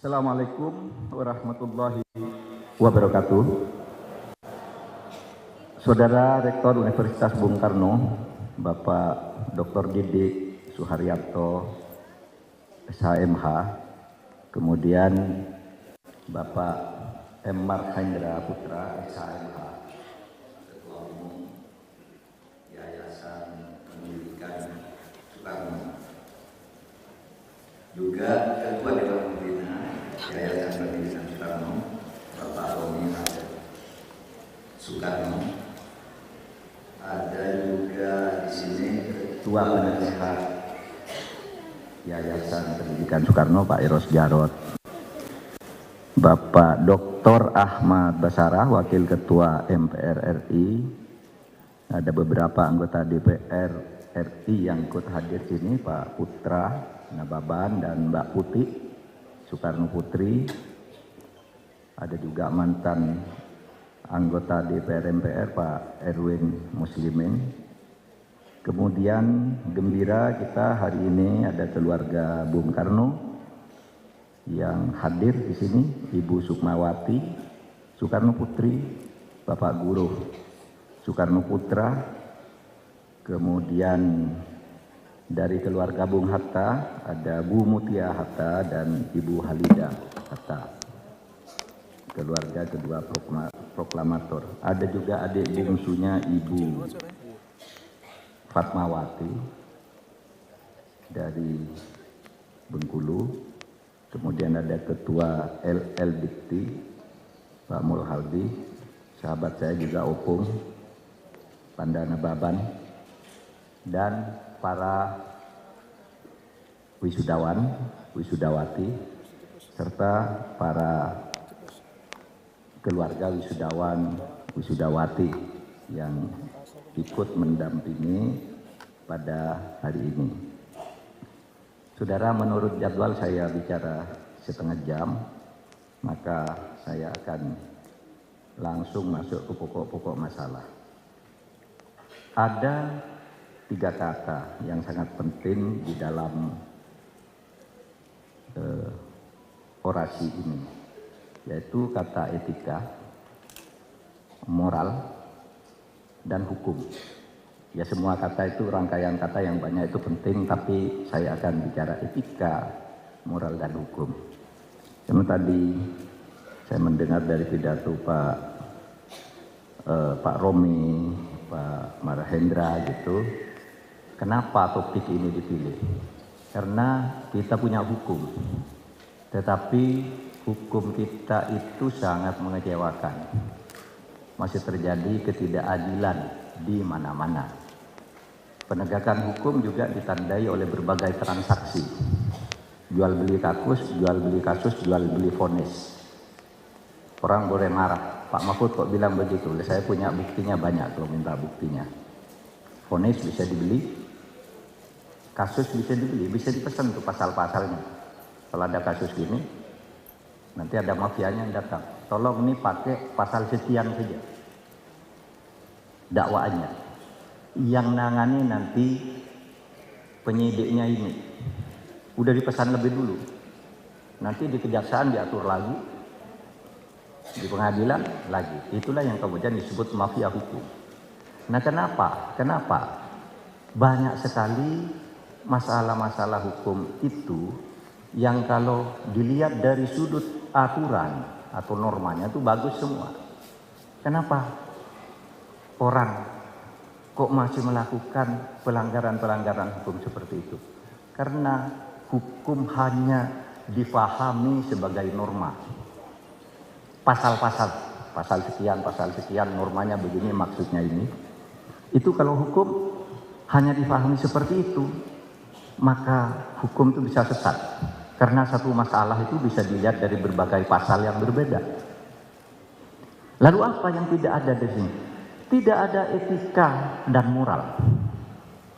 Assalamualaikum warahmatullahi wabarakatuh. Saudara Rektor Universitas Bung Karno, Bapak Dr. Didik Suharyanto, SHMH, kemudian Bapak M. Marhendra Putra, SHMH, Ketua Umum Yayasan Pendidikan Soekarno, juga Ketua Dewan Pembina Yayasan Pendidikan Soekarno, Bapak Romi Soekarno. Ada juga di sini Ketua Penasehat Yayasan Pendidikan Soekarno, Pak Eros Jarot. Bapak Dr. Ahmad Basarah, Wakil Ketua MPR RI. Ada beberapa anggota DPR RI yang ikut hadir sini, Pak Putra Nababan dan Mbak Putih Soekarno Putri. Ada juga mantan anggota DPR MPR Pak Erwin Muslimin. Kemudian gembira kita hari ini ada keluarga Bung Karno yang hadir di sini, Ibu Sukmawati Soekarno Putri, Bapak Guru Soekarno Putra, kemudian dari keluarga Bung Hatta ada Bu Mutia Hatta dan Ibu Halida Hatta, keluarga kedua proklamator. Ada juga adik bungsunya Ibu Fatmawati dari Bengkulu, kemudian ada Ketua LL Dikti Pak Mulhaldi, sahabat saya juga Opung Pandana Baban, dan para wisudawan, wisudawati, serta para keluarga wisudawan, wisudawati yang ikut mendampingi pada hari ini. Saudara, menurut jadwal saya bicara setengah jam, maka saya akan langsung masuk ke pokok-pokok masalah. Ada 3 kata yang sangat penting di dalam orasi ini, yaitu kata etika, moral, dan hukum. Ya, semua kata itu rangkaian kata yang banyak itu penting, tapi saya akan bicara etika, moral, dan hukum. Yang tadi saya mendengar dari pidato Pak Romi, Pak Marhendra gitu. Kenapa topik ini dipilih? Karena kita punya hukum, tetapi hukum kita itu sangat mengecewakan. Masih terjadi ketidakadilan di mana-mana. Penegakan hukum juga ditandai oleh berbagai transaksi. Jual beli kasus, jual beli vonis. Orang boleh marah, Pak Mahfud kok bilang begitu? Saya punya buktinya banyak kalau minta buktinya. Vonis bisa dibeli, kasus bisa dibeli, bisa dipesan tuh pasal-pasalnya. Kalau ada kasus gini, nanti ada mafianya yang datang. Tolong ini pakai pasal sekian saja dakwaannya. Yang nangani nanti penyidiknya ini. Udah dipesan lebih dulu. Nanti di kejaksaan diatur lagi, di pengadilan lagi. Itulah yang kemudian disebut mafia hukum. Nah, kenapa? Banyak sekali masalah-masalah hukum itu yang kalau dilihat dari sudut aturan atau normanya itu bagus semua. Kenapa orang kok masih melakukan pelanggaran-pelanggaran hukum seperti itu? Karena hukum hanya dipahami sebagai norma. Pasal sekian, normanya begini, maksudnya ini. Itu kalau hukum hanya dipahami seperti itu, maka hukum itu bisa sesat. Karena satu masalah itu bisa dilihat dari berbagai pasal yang berbeda. Lalu apa yang tidak ada di sini? Tidak ada etika dan moral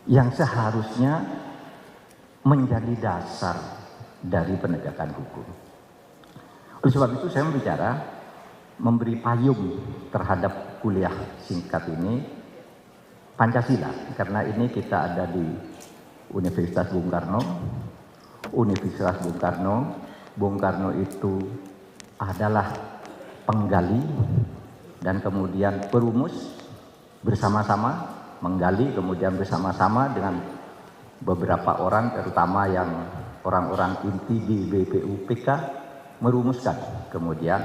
yang seharusnya menjadi dasar dari penegakan hukum. Oleh sebab itu saya memberi payung terhadap kuliah singkat ini Pancasila, karena ini kita ada di Universitas Bung Karno Bung Karno itu adalah penggali dan kemudian perumus bersama-sama, menggali kemudian bersama-sama dengan beberapa orang, terutama yang orang-orang inti di BPUPK, merumuskan kemudian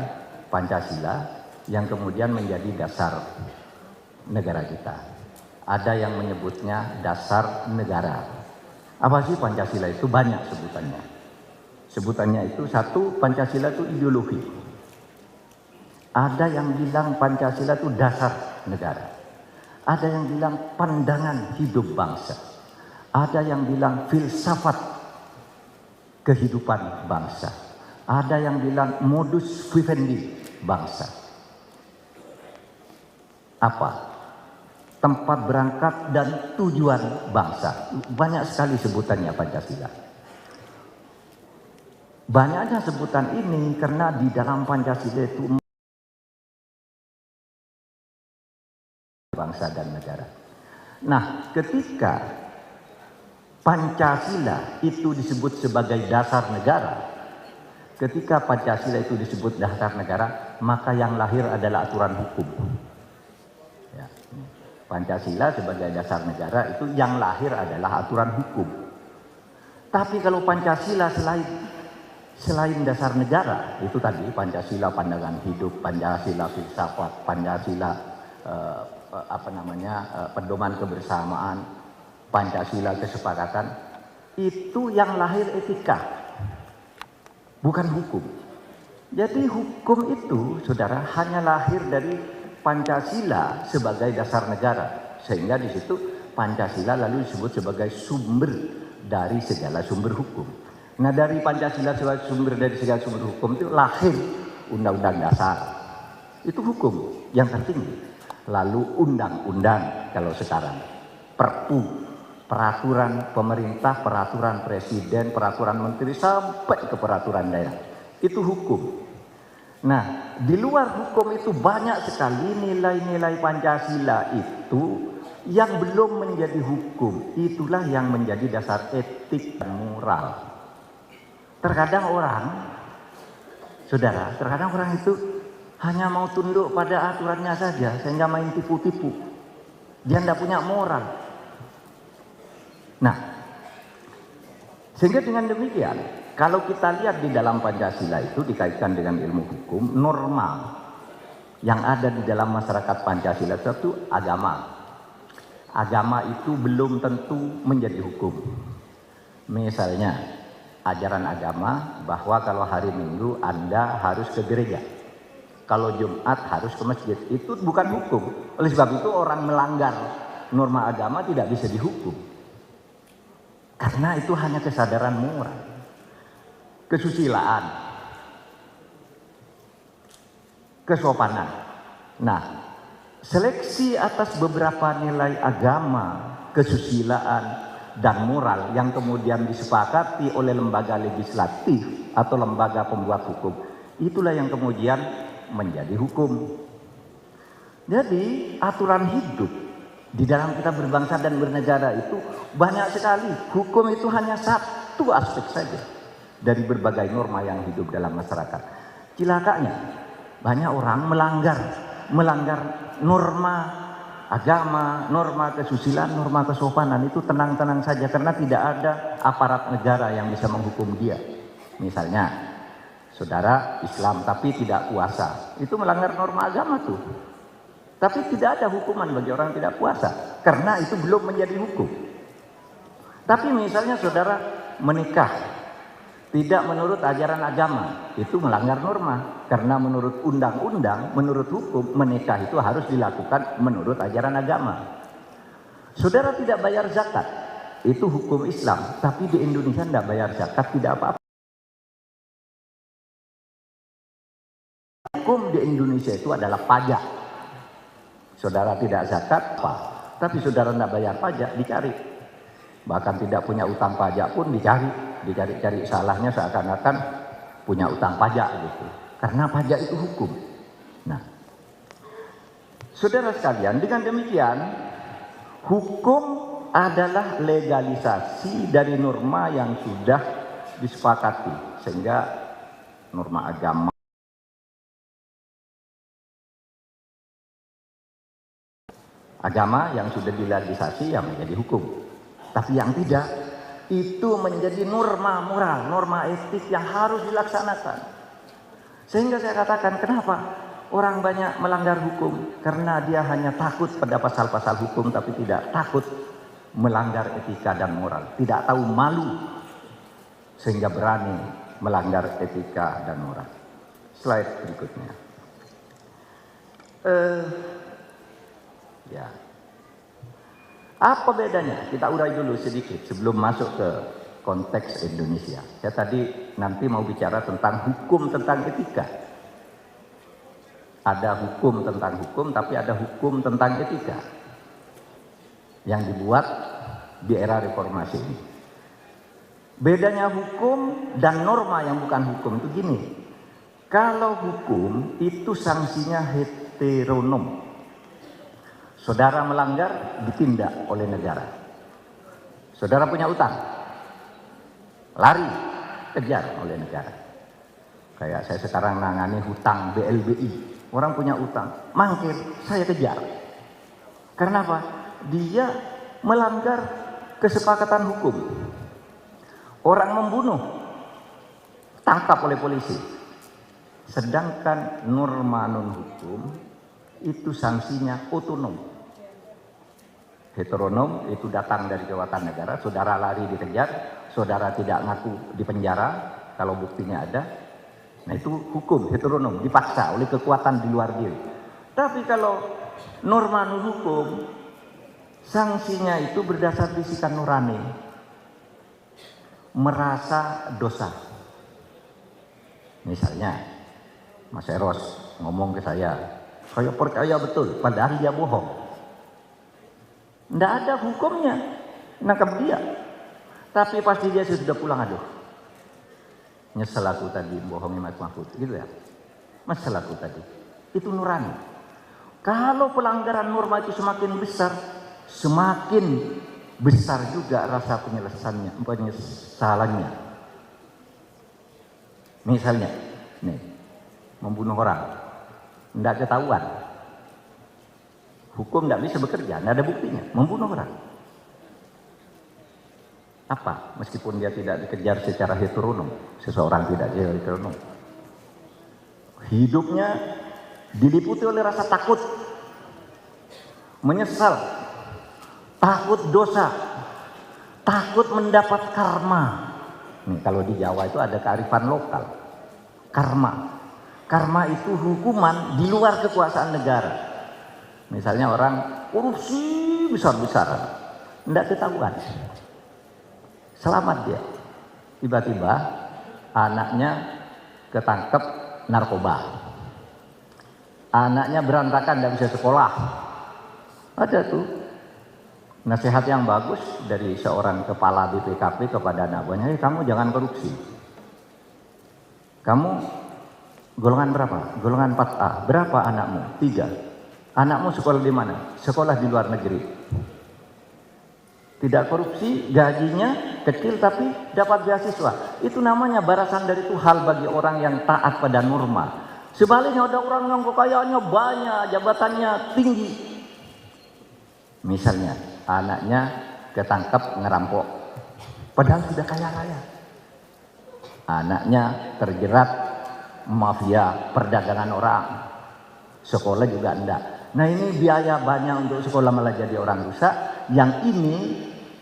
Pancasila yang kemudian menjadi dasar negara kita. Ada yang menyebutnya dasar negara. Apa sih Pancasila itu? Banyak sebutannya. Sebutannya itu satu, Pancasila itu ideologi. Ada yang bilang Pancasila itu dasar negara. Ada yang bilang pandangan hidup bangsa. Ada yang bilang filsafat kehidupan bangsa. Ada yang bilang modus vivendi bangsa. Apa? Tempat berangkat dan tujuan bangsa. Banyak sekali sebutannya Pancasila. Banyaknya sebutan ini karena di dalam Pancasila itu bangsa dan negara. Nah, ketika Pancasila itu disebut sebagai dasar negara, ketika Pancasila itu disebut dasar negara, maka yang lahir adalah aturan hukum. Ya. Pancasila sebagai dasar negara itu yang lahir adalah aturan hukum. Tapi kalau Pancasila selain dasar negara, itu tadi Pancasila pandangan hidup, Pancasila filsafat, Pancasila pedoman kebersamaan, Pancasila kesepakatan, itu yang lahir etika, bukan hukum. Jadi hukum itu, saudara, hanya lahir dari Pancasila sebagai dasar negara, sehingga di situ Pancasila lalu disebut sebagai sumber dari segala sumber hukum. Nah, dari Pancasila sebagai sumber dari segala sumber hukum itu lahir Undang-Undang Dasar, itu hukum yang tertinggi. Lalu undang-undang, kalau sekarang Perpu, peraturan pemerintah, peraturan presiden, peraturan menteri, sampai ke peraturan daerah, itu hukum. Nah, di luar hukum itu banyak sekali nilai-nilai Pancasila itu yang belum menjadi hukum. Itulah yang menjadi dasar etik dan moral. Terkadang orang, saudara, terkadang orang itu hanya mau tunduk pada aturannya saja, sehingga main tipu-tipu. Dia tidak punya moral. Nah, sehingga dengan demikian, kalau kita lihat di dalam Pancasila itu dikaitkan dengan ilmu hukum, norma yang ada di dalam masyarakat Pancasila itu agama. Agama itu belum tentu menjadi hukum. Misalnya, ajaran agama bahwa kalau hari Minggu Anda harus ke gereja. Kalau Jumat harus ke masjid, itu bukan hukum. Oleh sebab itu orang melanggar norma agama tidak bisa dihukum. Karena itu hanya kesadaran moral. Kesusilaan. Kesopanan. Nah, seleksi atas beberapa nilai agama, kesusilaan, dan moral yang kemudian disepakati oleh lembaga legislatif atau lembaga pembuat hukum, itulah yang kemudian menjadi hukum. Jadi aturan hidup di dalam kita berbangsa dan bernegara itu banyak sekali. Hukum itu hanya satu aspek saja dari berbagai norma yang hidup dalam masyarakat. Cilakanya banyak orang melanggar norma agama, norma kesusilaan, norma kesopanan, itu tenang-tenang saja karena tidak ada aparat negara yang bisa menghukum dia. Misalnya saudara Islam tapi tidak puasa, itu melanggar norma agama tuh. Tapi tidak ada hukuman bagi orang tidak puasa, karena itu belum menjadi hukum. Tapi misalnya saudara menikah tidak menurut ajaran agama, itu melanggar norma. Karena menurut undang-undang, menurut hukum, menikah itu harus dilakukan menurut ajaran agama. Saudara tidak bayar zakat, itu hukum Islam. Tapi di Indonesia tidak bayar zakat, tidak apa-apa. Hukum di Indonesia itu adalah pajak. Saudara tidak zakat, apa? Tapi saudara tidak bayar pajak, dicari. Bahkan tidak punya utang pajak pun dicari salahnya seakan-akan punya utang pajak gitu. Karena pajak itu hukum. Nah, saudara sekalian, dengan demikian, hukum adalah legalisasi dari norma yang sudah disepakati. Sehingga norma agama. Agama yang sudah dilegislasi yang menjadi hukum. Tapi yang tidak, itu menjadi norma moral, norma etik yang harus dilaksanakan. Sehingga saya katakan, kenapa orang banyak melanggar hukum? Karena dia hanya takut pada pasal-pasal hukum, tapi tidak takut melanggar etika dan moral. Tidak tahu malu, sehingga berani melanggar etika dan moral. Slide berikutnya. Ya. Apa bedanya? Kita urai dulu sedikit sebelum masuk ke konteks Indonesia. Saya tadi nanti mau bicara tentang hukum tentang etika. Ada hukum tentang hukum, tapi ada hukum tentang etika yang dibuat di era reformasi ini. Bedanya hukum dan norma yang bukan hukum itu gini. Kalau hukum itu sanksinya heteronom. Saudara melanggar, ditindak oleh negara. Saudara punya utang, lari, kejar oleh negara. Kayak saya sekarang nangani hutang BLBI. Orang punya utang, mangkir, saya kejar. Karena apa? Dia melanggar kesepakatan hukum. Orang membunuh, tangkap oleh polisi. Sedangkan norma non-hukum itu sanksinya otonom. Heteronom itu datang dari kekuatan negara, saudara lari dikejar, saudara tidak ngaku di penjara kalau buktinya ada. Nah itu hukum heteronom, dipaksa oleh kekuatan di luar diri. Tapi kalau norma non hukum, sanksinya itu berdasar bisikan nurani, merasa dosa. Misalnya Mas Eros ngomong ke saya percaya betul, padahal dia bohong. Tidak ada hukumnya nangkap dia. Tapi pasti dia sudah pulang, aduh, nyesel aku tadi bohongi Mas Mahfud, gitu ya. Nyesel aku tadi. Itu nurani. Kalau pelanggaran norma itu semakin besar, semakin besar juga rasa penyesalannya. Misalnya, nih, membunuh orang, tidak ketahuan. Hukum tidak bisa bekerja, tidak ada buktinya. Membunuh orang. Apa? Meskipun dia tidak dikejar secara heteronom. Seseorang tidak secara heteronom. Hidupnya diliputi oleh rasa takut. Menyesal. Takut dosa. Takut mendapat karma. Nih, kalau di Jawa itu ada kearifan lokal. Karma. Karma itu hukuman di luar kekuasaan negara. Misalnya orang korupsi besar-besaran, tidak ketahuan, selamat dia. Tiba-tiba anaknya ketangkep narkoba, anaknya berantakan, tidak bisa sekolah. Ada tuh nasihat yang bagus dari seorang kepala BPKP kepada anak buahnya, kamu jangan korupsi. Kamu golongan berapa? Golongan 4A. Berapa anakmu? 3. Anakmu sekolah di mana? Sekolah di luar negeri. Tidak korupsi, gajinya kecil tapi dapat beasiswa. Itu namanya balasan dari Tuhan bagi orang yang taat pada norma. Sebaliknya ada orang yang kekayaannya banyak, jabatannya tinggi. Misalnya anaknya ketangkep ngerampok, padahal sudah kaya-kaya. Anaknya terjerat mafia perdagangan orang, sekolah juga enggak. Nah ini biaya banyak untuk sekolah, malah jadi orang rusak. Yang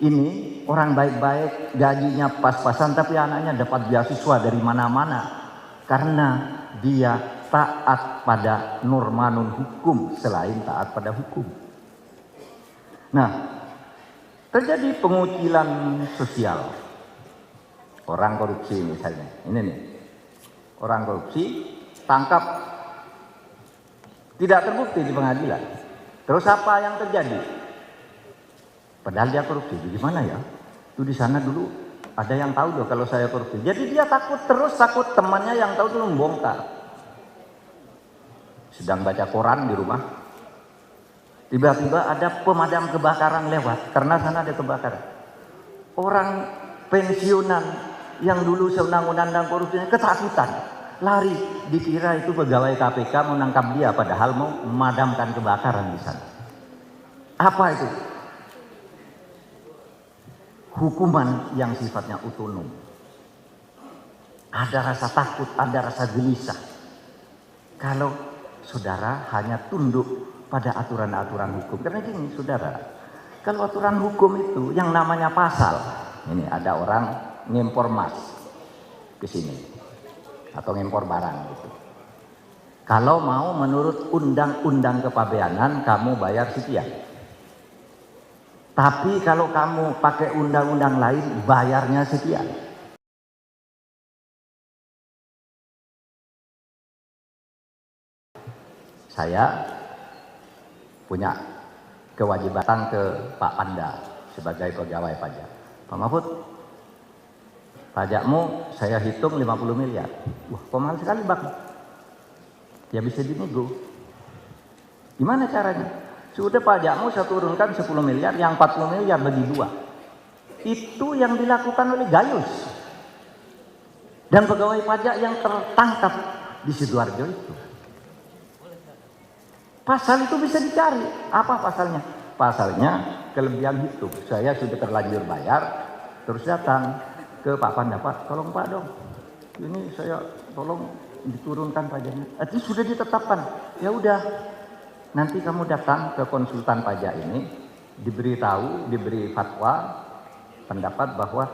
ini orang baik-baik, gajinya pas-pasan, tapi anaknya dapat beasiswa dari mana-mana. Karena dia taat pada norma non hukum selain taat pada hukum. Nah, terjadi pengucilan sosial. Orang korupsi misalnya, ini nih. Orang korupsi tangkap, tidak terbukti di pengadilan. Terus apa yang terjadi? Padahal dia korupsi. Gimana ya? Itu di sana dulu ada yang tahu loh kalau saya korupsi. Jadi dia takut, terus takut temannya yang tahu itu membongkar. Sedang baca koran di rumah, tiba-tiba ada pemadam kebakaran lewat karena sana ada kebakaran. Orang pensiunan yang dulu sewenang-wenang dan korupsinya ketakutan. lari, dikira itu pegawai KPK menangkap dia, padahal mau memadamkan kebakaran di sana. Apa itu? Hukuman yang sifatnya otonom. Ada rasa takut, ada rasa gelisah. Kalau saudara hanya tunduk pada aturan-aturan hukum. Karena gini saudara, kalau aturan hukum itu yang namanya pasal, ini ada orang ngimpor emas ke sini atau ngimpor barang gitu. Kalau mau menurut undang-undang kepabeanan kamu bayar sekian. Tapi kalau kamu pakai undang-undang lain bayarnya sekian. Saya punya kewajiban ke Pak Panda sebagai pegawai pajak. Pak Mahfud, pajakmu saya hitung 50 miliar. Wah, kok mahal sekali Bang? Ya bisa dinego. Gimana caranya? Sudah pajakmu saya turunkan 10 miliar, yang 40 miliar bagi 2. Itu yang dilakukan oleh Gayus. Dan pegawai pajak yang tertangkap di Sidoarjo itu. Pasal itu bisa dicari. Apa pasalnya? Pasalnya kelebihan hitung. Saya sudah terlanjur bayar, terus datang ke Pak Panda, Pak, tolong Pak dong. Ini saya tolong diturunkan pajaknya. Itu sudah ditetapkan. Ya udah, nanti kamu datang ke konsultan pajak ini, diberitahu, diberi fatwa, pendapat bahwa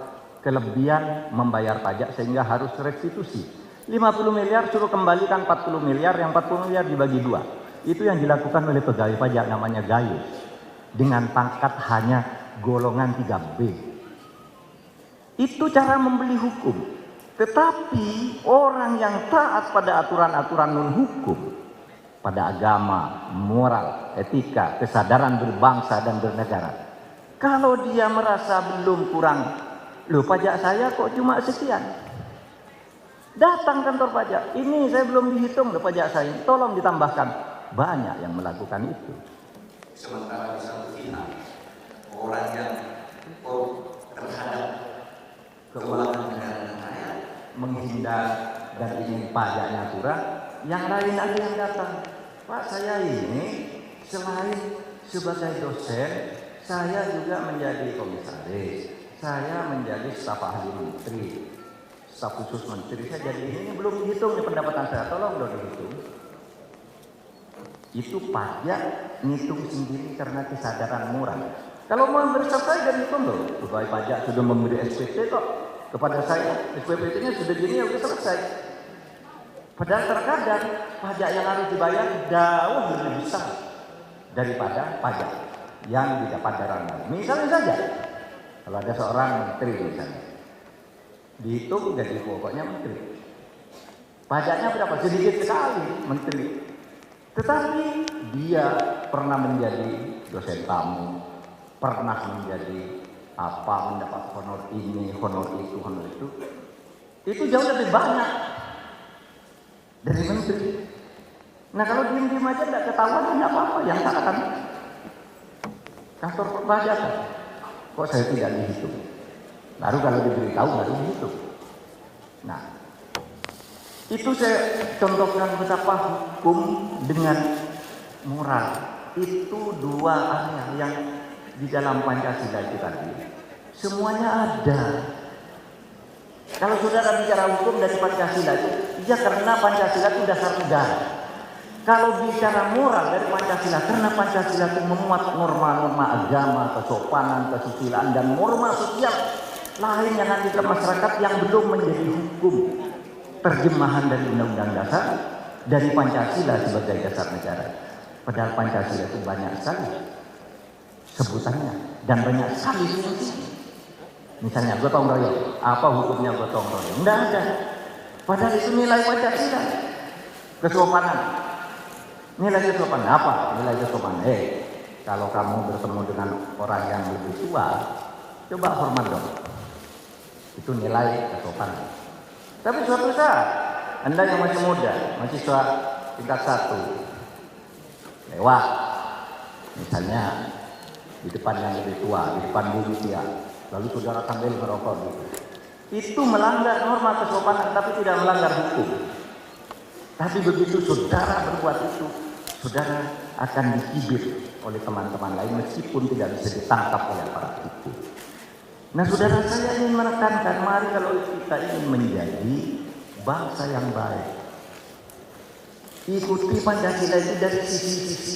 kelebihan membayar pajak sehingga harus restitusi. 50 miliar suruh kembalikan 40 miliar, yang 40 miliar dibagi 2. Itu yang dilakukan oleh pegawai pajak namanya Gayus. Dengan pangkat hanya golongan 3B. Itu cara membeli hukum. Tetapi orang yang taat pada aturan-aturan non-hukum, pada agama, moral, etika, kesadaran berbangsa dan bernegara, kalau dia merasa belum kurang, loh pajak saya kok cuma sekian, datang kantor pajak, ini saya belum dihitung loh pajak saya, tolong ditambahkan. Banyak yang melakukan itu. Sementara di satu pihak orang yang terhadap keuangan negara dan rakyat menghindar dan ingin pajaknya kurang, yang lain ada yang datang. Pak, saya ini selain sebagai dosen, saya juga menjadi komisaris, saya menjadi staf ahli menteri, staf khusus menteri, saya jadi ini belum dihitung nih pendapatan saya, tolong dong dihitung. Itu pajak ngitung sendiri karena kesadaran moral. Kalau mau berselesai dan itu loh, pegawai pajak sudah memberi SPT kok kepada saya, SPT-nya sudah gini ya sudah selesai. Padahal terkadang pajak yang harus dibayar jauh lebih besar daripada pajak yang didapat dari orang lain. Misalnya saja, kalau ada seorang menteri misalnya, dihitung gaji pokoknya menteri, pajaknya berapa? Sedikit sekali menteri. Tetapi dia pernah menjadi dosen tamu, pernah menjadi apa, mendapat honor ini, honor itu, honor itu. Itu jauh lebih banyak dari menteri. Nah kalau diem-diem aja tidak ketahuan, tidak apa-apa. Yang salah kan kantor perpajakan. Kok saya tidak dihitung? Baru kalau diberitahu baru dihitung. Nah, itu saya contohkan betapa hukum dengan moral itu dua area yang di dalam Pancasila itu tadi semuanya ada. Kalau saudara bicara hukum dari Pancasila itu, ya karena Pancasila itu dasar negara. Kalau bicara moral dari Pancasila, karena Pancasila itu memuat norma-norma agama, kesopanan, kesusilaan, dan norma sosial lain yang ada di masyarakat yang belum menjadi hukum. Terjemahan dari Undang-Undang Dasar, dari Pancasila sebagai dasar negara. Padahal Pancasila itu banyak sekali sebutannya dan banyak sekali fungsinya. Misalnya gotong royong, apa hukumnya gotong royong? Tidak ada. Padahal itu nilai Pancasila. Kesopanan. Nilai kesopanan apa? Nilai kesopanan. Kalau kamu bertemu dengan orang yang lebih tua, coba hormat dong. Itu nilai kesopanan. Tapi suatu saat, Anda yang masih muda, mahasiswa tingkat 1, lewat, misalnya di depan yang lebih tua, di depan guru dia, lalu saudara sambil merokok gitu. Itu melanggar norma kesopanan, tapi tidak melanggar hukum. Tapi begitu saudara berbuat itu, saudara akan dicibir oleh teman-teman lain meskipun tidak bisa ditangkap oleh aparat hukum. Nah, saudara, saya ingin menekankan, mari kalau kita ingin menjadi bangsa yang baik, ikuti Pancasila itu dari sisi-sisi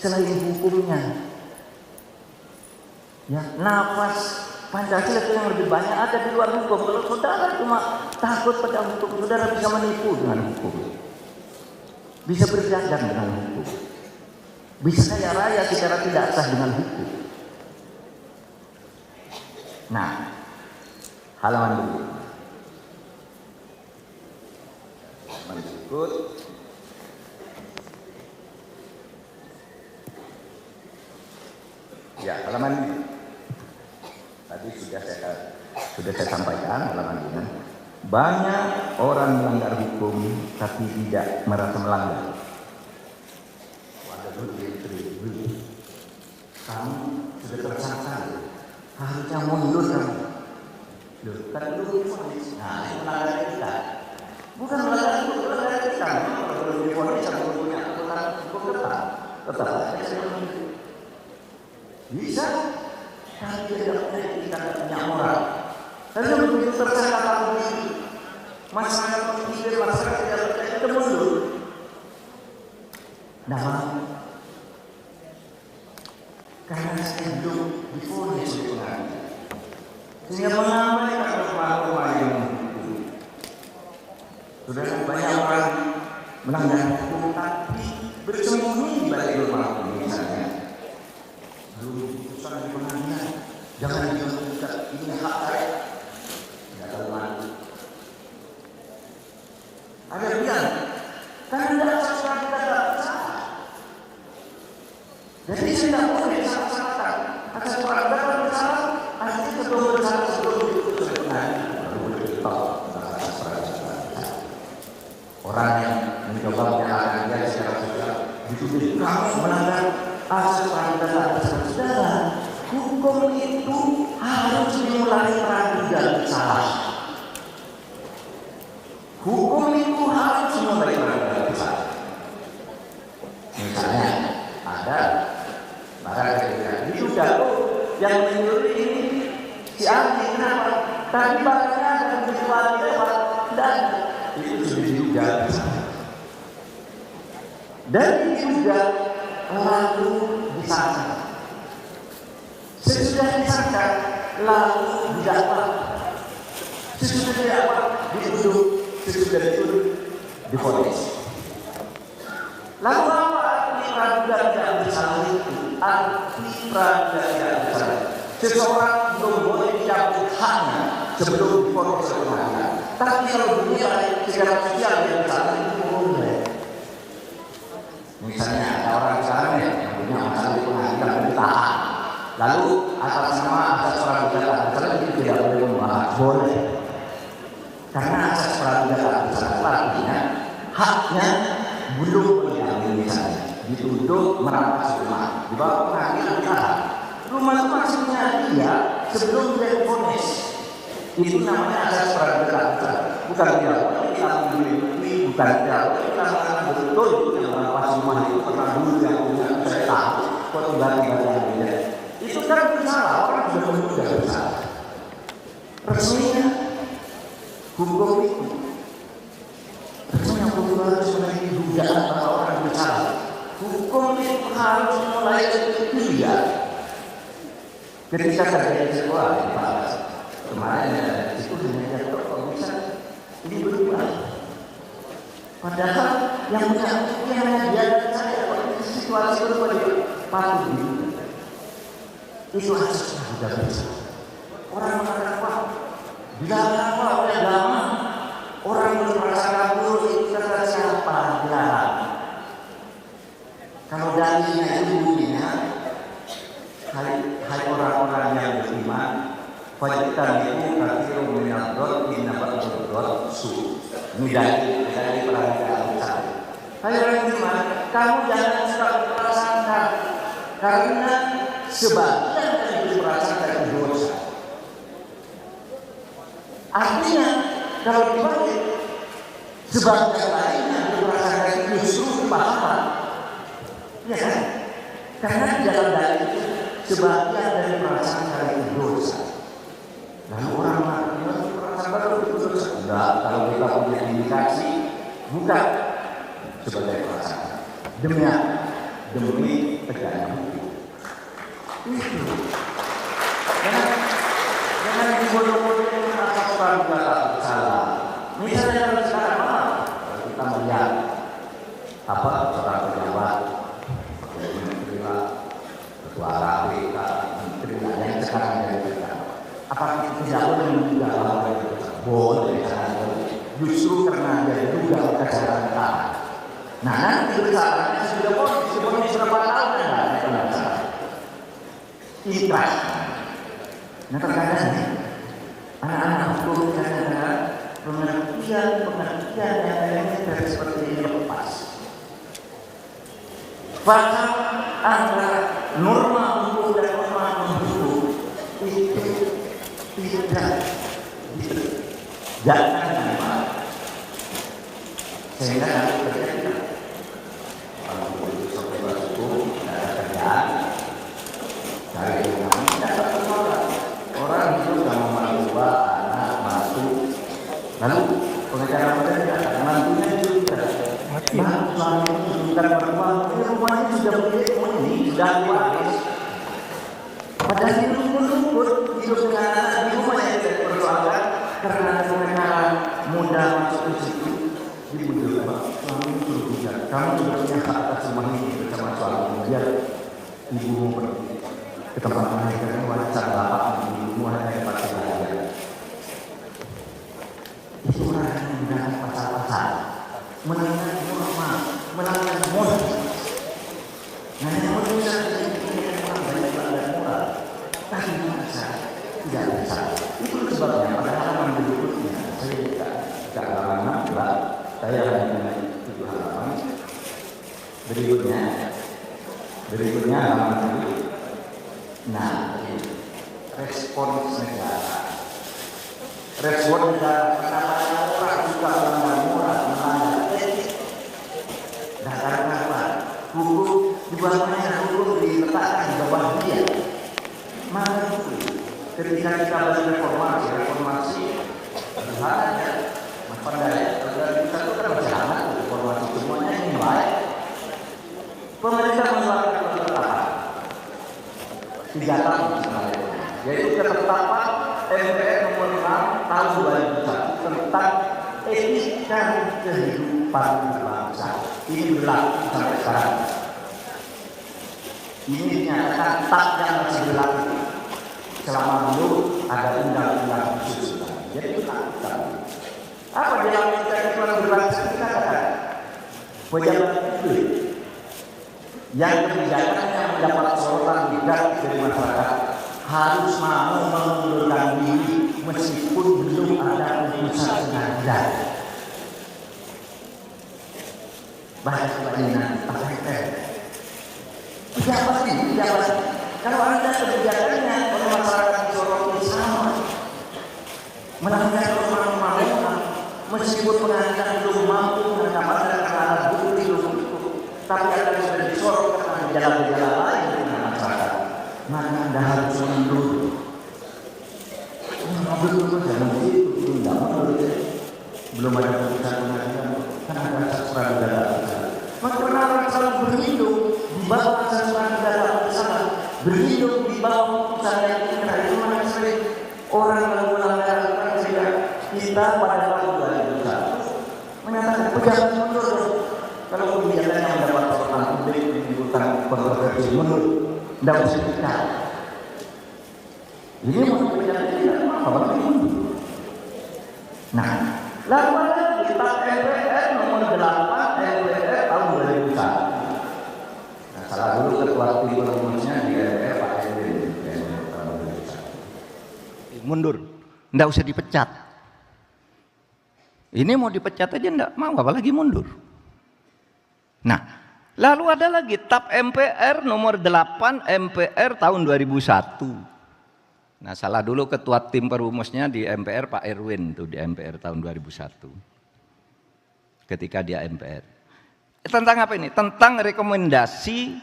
selain hukumnya. Ya, nafas Pancasila itu yang lebih banyak ada di luar hukum. Kalau saudara cuma takut pada hukum, saudara bisa menipu dengan hukum, bisa berdagang dengan hukum, bisa kaya raya secara tidak sah dengan hukum. Nah, halaman berikut. Halaman berikut. Ya, halaman ini. Tadi sudah saya sampaikan halaman ini. Banyak orang melanggar hukum tapi tidak merasa melanggar. Kamu sudah tersangka, harusnya mundur kamu. Loh, kan dulu difonis. Nah, itu melanggar kita. Bukan melanggar itu, melanggar kita. Kalau difonis sama punya aturan hukum tetap bisa. Tapi kita punya moral. Tapi begitu tersangka kamu ini, masyarakat berpikir, masyarakat tidak percaya, kita mundur. Nah, karena saya belum difonis oleh pengadilan, sehingga mengabaikan norma-norma yang hukum. Sudah banyak orang melanggar hukum tapi bersembunyi di balik norma hukum. Misalnya, belum diputuskan di pengadilan, jangan dilakukan, ini hak saya. Tidak tahu mana. Ada yang bilang, karena tidak sesuatu kita tidak salah. Jadi tidak boleh salah-salahkan. Atas orang dapat bersalah, artinya sebelum bersalah sebelum diputus oleh pengadilan, baru boleh ditolak tentang atas. Orang yang mencoba menyalahkan dia secara sosial dituduh kamu melanggar asas peraduga saudara. Hukum itu harus dimulai peraduga bersalah. Hukum itu harus dimulai peraduga bersalah. Misalnya ada barang ketika itu jatuh yang menyuruh ini si Andi, kenapa? Tadi barangnya ada dijual lewat dan itu sudah diduga. Dan diduga lalu disangka. Sesudah disangka lalu didakwa. Sesudah didakwa dituduh, sesudah dituduh difonis. Lalu apa arti peraduga tidak bersalah itu? Arti peraduga tidak bersalah, seseorang belum boleh dicabut haknya sebelum difonis oleh pengadilan. Tapi kalau dinilai secara sosial yang bersalah itu boleh. Misalnya ada orang sekarang yang punya masalah di pengadilan dan ditahan, lalu atas nama asas peraduga tak bersalah itu tidak boleh membahas, boleh. Karena asas peraduga tak bersalah artinya haknya belum diambil. Misalnya dituduh merampas rumah, dibawa pengadilan ditahan, rumah itu maksudnya dia sebelum dia difonis. Itu namanya asas peraduga tak bersalah. Bukan dia kita beli, bukan dia kita betul yang merampas rumah itu pernah dulu yang punya saya tahu kok tiba-tiba itu kan bersalah, orang sudah menduga bersalah. Resminya hukum itu resminya hukum harus memiliki dugaan bahwa orang bersalah. Hukum itu harus mulai dari dia. Ketika terjadi sekolah di Palas kemarin itu dengan jatuh kok bisa ini berubah. Padahal yang punya hanya dia saya kalau situasi berubah dia patut diduga. Itu asasnya sudah bisa. Orang mengatakan wah dilarang oleh agama, orang yang merasa kabur itu kata siapa dilarang. Kalau dalilnya itu bunyinya, hai orang-orang yang beriman, fajitan itu kafiru minadot innabatudot su. Ini dari peraduga besar. Hai orang beriman, kamu jangan suka berprasangka karena sebagian dari berprasangka itu dosa. Artinya kalau dibalik sebagian lainnya berprasangka Karena di dalam dalil itu sebagian dari perasaan kalian itu dosa. Lalu orang mengatakan perasaan baru itu dosa. Enggak, kalau kita punya indikasi, bukan sebagai perasaan. Demi tegaknya hukum. Itu. Jangan dibodoh-bodohin merasa orang juga salah. Misalnya kalau sekarang kalau kita melihat apa seorang pejabat, menteri lah, ketua KPK, menteri yang sekarang dari kita, apakah itu tidak boleh juga boleh? Justru karena dia juga kesalahan. Nah, nanti kesalahannya sudah boleh berapa tahun ada ikhlas. Nah, terkadang anak-anak hukum kadang-kadang pengertian yang seperti ini lepas. Faham antara norma hukum dan norma non-hukum itu tidak jangan dimakan. Sehingga nanti terjadi kalau itu sampai hukum tidak ada kerjaan, cari uang tidak dapat orang itu kalau mertua anak masuk, lalu pengacara mereka mantunya juga mati. Suami itu bukan mertua, rumahnya sudah punya ini sudah waris. Padahal itu rumput hidup dengan anak di rumah yang tidak dipersoalkan karena pengacara muda masuk ke situ. Dibujuk, suami itu berbicara, kamu sudah punya hak atas rumah ini bersama suami, biar ibumu pergi ke tempat lain karena warisan bapak ibumu hanya dapat sebagian. Itu orang yang menggunakan pasal-pasal, melanggar norma, melanggar moral. Nah, yang berbeda dengan orang banyak melanggar moral, tapi bisa tidak bisa. Itu sebabnya pada halaman berikutnya saya tidak lama mbak. Saya hanya 7 halaman. Berikutnya halaman ini. Nah, respons negara. Respons negara kenapa orang suka melanggar moral, melanggar etik? Nah, karena apa? Hukum di bawahnya hukum diletakkan di bawah dia. Maka itu ketika kita berreformasi, berharap pandai, kita itu kan berjalan reformasi semuanya yang baik. Pemerintah mengeluarkan ketetapan 3 tahun sebenarnya, yaitu ketetapan MPR nomor 6 tahun 2001 tentang etika kehidupan bangsa. Ini berlaku sampai sekarang. Ini dinyatakan tak yang masih berlaku selama belum ada undang-undang khusus. Jadi itu tak. Apa dalam kehidupan berbangsa kita katakan pejabat publik yang kebijakannya mendapat sorotan negatif dari masyarakat harus mau mengundurkan diri meskipun belum ada putusan pengadilan. Bahasa kebanyakan pakai pejabat. Kalau ada kebijakannya oleh masyarakat disoroti sama melanggar norma meskipun pengadilan belum mampu menetapkan karena alat bukti belum cukup, tapi ada yang sudah disorot karena gejala-gejala lain dengan masyarakat, maka Anda harus mundur. Betul-betul jangan begitu, tidak menurut belum ada putusan pengadilan, karena ada sasaran negara. Maka karena orang selalu berlindung di bawah sasaran negara bersama, berlindung di bawah putusan yang inkrah itu mana sering orang lalu melanggar kita pada tahun 2001 menyatakan pejabat mundur kalau kebijakannya mendapat sorotan publik menimbulkan kontroversi mundur, tidak usah kita. Ini mau pejabat tidak apa lagi mundur. Nah, lalu ada kitab MPR nomor 8 MPR tahun 2001. Nah, salah dulu ketua tim perumusnya di MPR Pak Erwin tahun 2001. Mundur, tidak usah dipecat. Ini mau dipecat aja enggak mau, apalagi mundur. Nah, lalu ada lagi TAP MPR nomor 8 MPR tahun 2001. Nah, salah dulu ketua tim perumusnya di MPR Pak Erwin tuh di MPR tahun 2001. Ketika dia MPR. Tentang apa ini? Tentang rekomendasi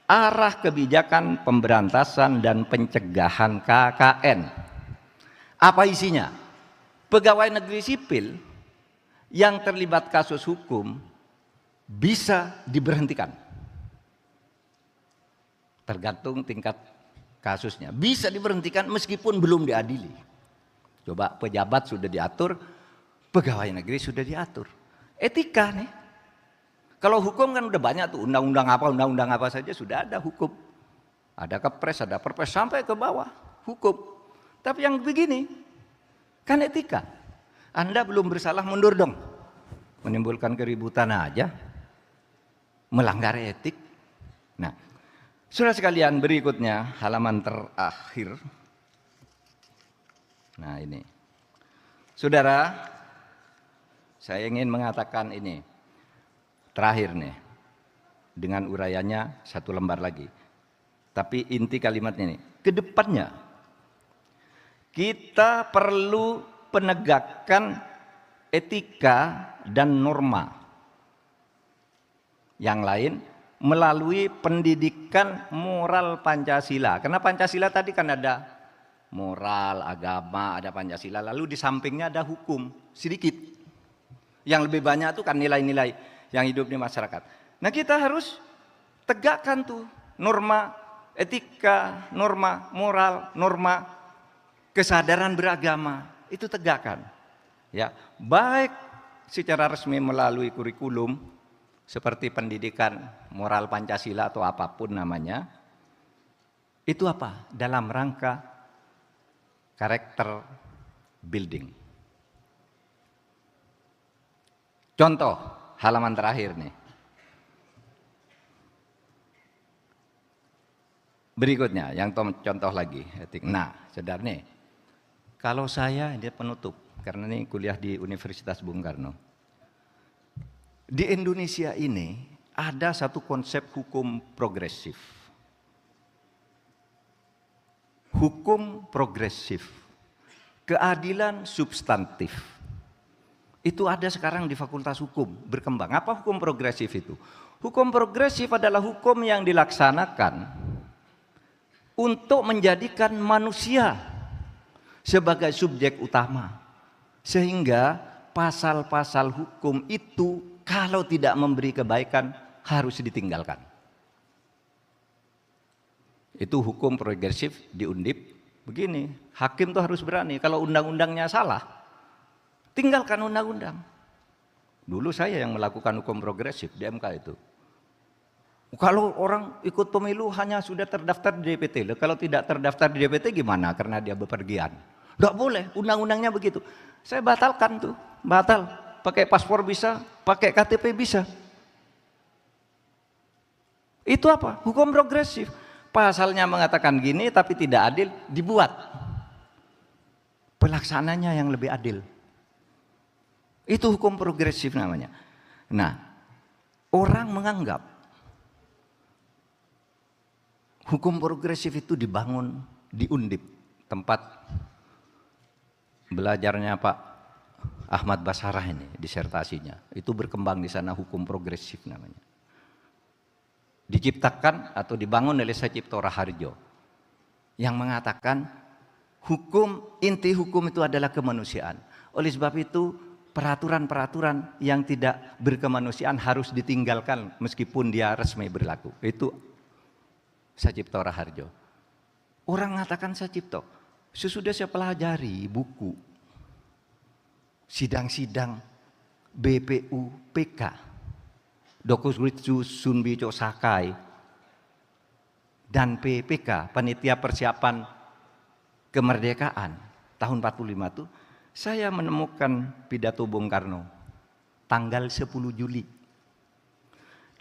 arah kebijakan pemberantasan dan pencegahan KKN. Apa isinya? Pegawai negeri sipil yang terlibat kasus hukum bisa diberhentikan. Tergantung tingkat kasusnya. Bisa diberhentikan meskipun belum diadili. Coba pejabat sudah diatur, pegawai negeri sudah diatur. Etika nih. Kalau hukum kan udah banyak tuh, undang-undang apa saja sudah ada hukum. Ada kepres, ada perpres, sampai ke bawah, hukum. Tapi yang begini, kan etika. Anda belum bersalah mundur dong. Menimbulkan keributan aja, melanggar etik. Nah, saudara sekalian, berikutnya halaman terakhir. Nah ini, saudara, saya ingin mengatakan ini, terakhir nih, dengan uraiannya 1 lembar lagi. Tapi inti kalimatnya ini, kedepannya kita perlu penegakan etika dan norma yang lain melalui pendidikan moral Pancasila. Karena Pancasila tadi kan ada moral, agama, ada Pancasila, lalu di sampingnya ada hukum sedikit. Yang lebih banyak itu kan nilai-nilai yang hidup di masyarakat. Nah, kita harus tegakkan tuh norma etika, norma moral, norma kesadaran beragama, itu tegakkan. Ya, baik secara resmi melalui kurikulum seperti pendidikan moral Pancasila atau apapun namanya. Itu apa? Dalam rangka karakter building. Contoh halaman terakhir nih. Berikutnya yang contoh lagi etik. Nah, saudara nih, kalau saya ini penutup karena ini kuliah di Universitas Bung Karno. Di Indonesia ini ada satu konsep hukum progresif. Hukum progresif. Keadilan substantif. Itu ada sekarang di Fakultas Hukum berkembang. Apa hukum progresif itu? Hukum progresif adalah hukum yang dilaksanakan untuk menjadikan manusia sebagai subjek utama. Sehingga pasal-pasal hukum itu kalau tidak memberi kebaikan harus ditinggalkan. Itu hukum progresif di Undip. Begini, hakim tuh harus berani. Kalau undang-undangnya salah, tinggalkan undang-undang. Dulu saya yang melakukan hukum progresif di MK itu. Kalau orang ikut pemilu hanya sudah terdaftar di DPT. Kalau tidak terdaftar di DPT gimana? Karena dia bepergian. Tidak boleh, undang-undangnya begitu. Saya batalkan tuh, batal. Pakai paspor bisa, pakai KTP bisa. Itu apa? Hukum progresif. Pasalnya mengatakan gini tapi tidak adil, dibuat. Pelaksananya yang lebih adil. Itu hukum progresif namanya. Nah, orang menganggap hukum progresif itu dibangun di Undip, tempat belajarnya Pak Ahmad Basarah ini, disertasinya. Itu berkembang di sana hukum progresif namanya. Diciptakan atau dibangun oleh Sacipto Raharjo yang mengatakan inti hukum itu adalah kemanusiaan. Oleh sebab itu peraturan-peraturan yang tidak berkemanusiaan harus ditinggalkan meskipun dia resmi berlaku. Itu Sacipto Raharjo. Orang mengatakan Sacipto, sesudah saya pelajari buku sidang-sidang BPUPK, Dokuritsu Sunbico Sakai, dan PPK, Panitia Persiapan Kemerdekaan tahun 45 itu, saya menemukan pidato Bung Karno tanggal 10 Juli.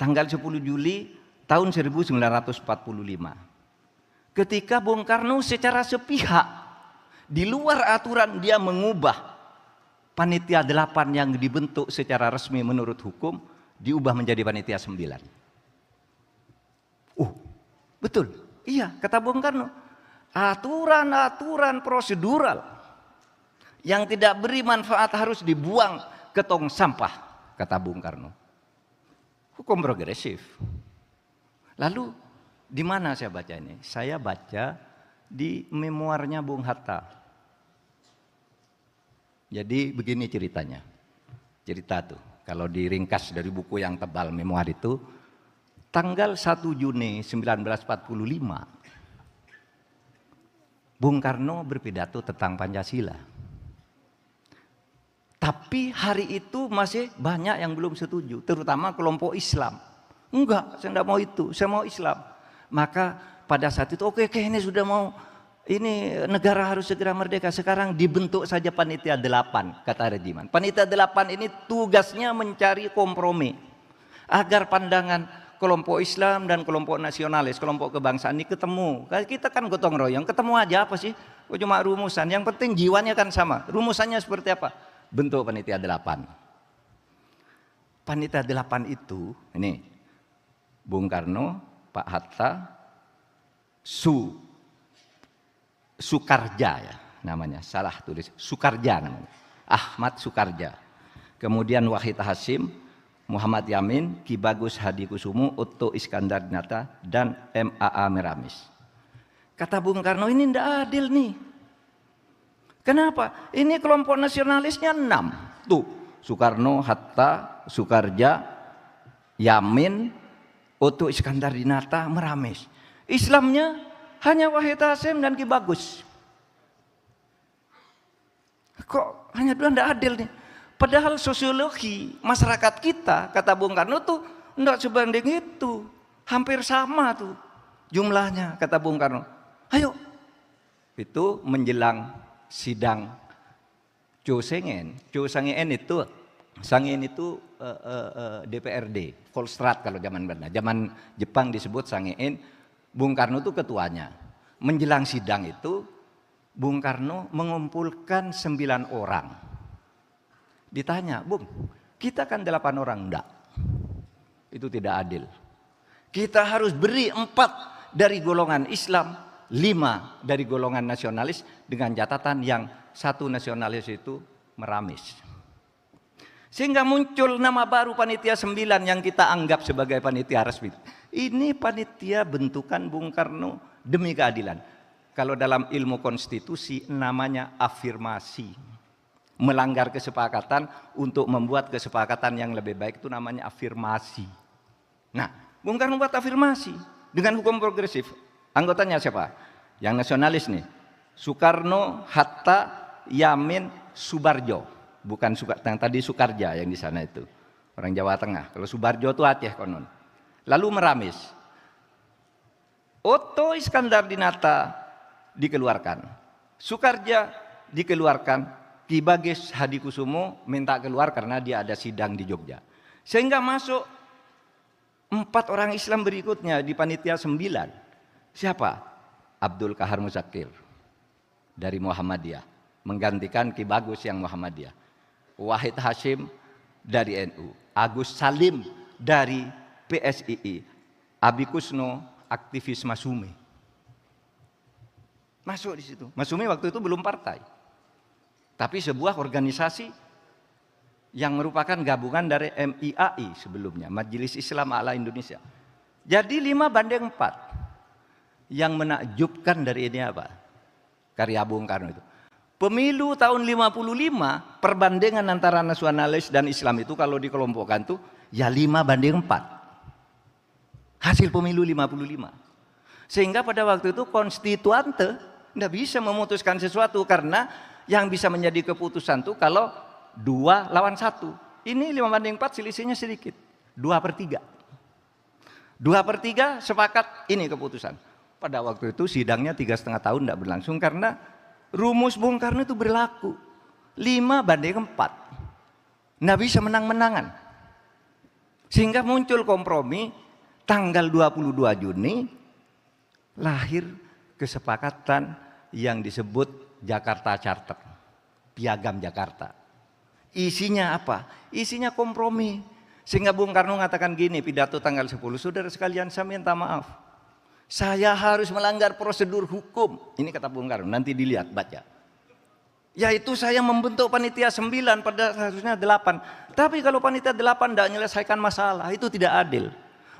Tanggal 10 Juli tahun 1945. Ketika Bung Karno secara sepihak di luar aturan dia mengubah panitia 8 yang dibentuk secara resmi menurut hukum diubah menjadi panitia 9. Betul. Iya, kata Bung Karno. Aturan-aturan prosedural yang tidak beri manfaat harus dibuang ke tong sampah, kata Bung Karno. Hukum progresif. Lalu Di mana saya baca ini? Saya baca di memoarnya Bung Hatta. Jadi begini ceritanya. Cerita tuh, kalau diringkas dari buku yang tebal memoar itu, tanggal 1 Juni 1945, Bung Karno berpidato tentang Pancasila. Tapi hari itu masih banyak yang belum setuju, terutama kelompok Islam. Enggak, saya enggak mau itu, saya mau Islam. Maka pada saat itu, oke, ini sudah mau, ini negara harus segera merdeka. Sekarang dibentuk saja Panitia 8, kata Rediman. Panitia 8 ini tugasnya mencari kompromi. Agar pandangan kelompok Islam dan kelompok nasionalis, kelompok kebangsaan ini ketemu. Kita kan gotong royong, ketemu aja apa sih? Cuma rumusan, yang penting jiwanya kan sama. Rumusannya seperti apa? Bentuk Panitia 8. Panitia 8 itu, ini Bung Karno, Pak Hatta, Sukarja ya namanya, salah tulis, Sukarja namanya, Ahmad Sukarja. Kemudian Wahid Hasyim, Muhammad Yamin, Ki Bagus Hadikusumo, Otto Iskandar Dinata, dan M.A.A. Meramis. Kata Bung Karno, ini tidak adil nih. Kenapa? Ini kelompok nasionalisnya 6. Tuh, Soekarno, Hatta, Sukarja, Yamin, Otto Iskandar Dinata, Meramis. Islamnya hanya Wahid Hasyim dan Ki Bagus. Kok hanya dua, tidak adil nih. Padahal sosiologi masyarakat kita, kata Bung Karno tuh tidak sebanding itu. Hampir sama tuh jumlahnya, kata Bung Karno. Ayo. Itu menjelang sidang Cho Sangen. Cho Sangen itu DPRD, Volstrat kalau zaman benar. Zaman Jepang disebut Sangen. Bung Karno itu ketuanya. Menjelang sidang itu, Bung Karno mengumpulkan 9 orang. Ditanya, Bung, kita kan 8 orang, enggak. Itu tidak adil. Kita harus beri 4 dari golongan Islam, 5 dari golongan nasionalis, dengan catatan yang 1 nasionalis itu Meramis. Sehingga muncul nama baru Panitia 9 yang kita anggap sebagai panitia resmi. Ini panitia bentukan Bung Karno demi keadilan. Kalau dalam ilmu konstitusi namanya afirmasi. Melanggar kesepakatan untuk membuat kesepakatan yang lebih baik itu namanya afirmasi. Nah, Bung Karno buat afirmasi dengan hukum progresif. Anggotanya siapa? Yang nasionalis nih. Soekarno, Hatta, Yamin, Subarjo. Bukan yang tadi Sukarja yang di sana itu. Orang Jawa Tengah. Kalau Subarjo itu Aceh konon. Lalu Meramis. Otto Iskandar Dinata dikeluarkan. Sukarja dikeluarkan. Ki Bagus Hadikusumo minta keluar karena dia ada sidang di Jogja. Sehingga masuk 4 orang Islam berikutnya di Panitia 9. Siapa? Abdul Kahar Muzakir dari Muhammadiyah. Menggantikan Ki Bagus yang Muhammadiyah. Wahid Hasyim dari NU. Agus Salim dari PSII. Abi Kusno aktivis Masumi. Masuk di situ. Masumi waktu itu belum partai. Tapi sebuah organisasi yang merupakan gabungan dari MIAI sebelumnya, Majelis Islam A'la Indonesia. Jadi 5-4. Yang menakjubkan dari ini apa? Karya Bung Karno itu. Pemilu tahun 55, perbandingan antara nasionalis dan Islam itu kalau dikelompokkan tuh ya 5-4. Hasil pemilu 55. Sehingga pada waktu itu konstituante tidak bisa memutuskan sesuatu karena yang bisa menjadi keputusan tuh kalau 2 lawan 1. Ini 5-4 selisihnya sedikit. 2/3. 2/3 sepakat ini keputusan. Pada waktu itu sidangnya 3,5 tahun tidak berlangsung karena rumus Bung Karno itu berlaku. 5-4. Nggak bisa menang-menangan. Sehingga muncul kompromi tanggal 22 Juni lahir kesepakatan yang disebut Jakarta Charter, Piagam Jakarta. Isinya apa? Isinya kompromi. Sehingga Bung Karno mengatakan gini, pidato tanggal 10, saudara sekalian saya minta maaf. Saya harus melanggar prosedur hukum. Ini kata Bung Karno, nanti dilihat, baca. Yaitu saya membentuk Panitia 9 pada harusnya 8. Tapi kalau Panitia 8 tidak menyelesaikan masalah, itu tidak adil.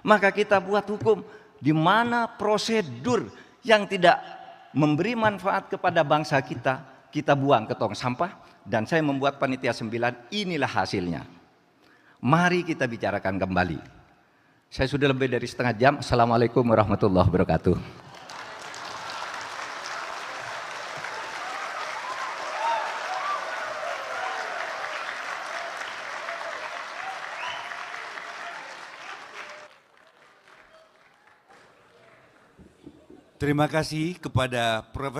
Maka kita buat hukum di mana prosedur yang tidak memberi manfaat kepada bangsa kita buang ke tong sampah, dan saya membuat panitia 9, inilah hasilnya. Mari kita bicarakan kembali. Saya sudah lebih dari setengah jam. Assalamualaikum warahmatullahi wabarakatuh. Terima kasih kepada Profesor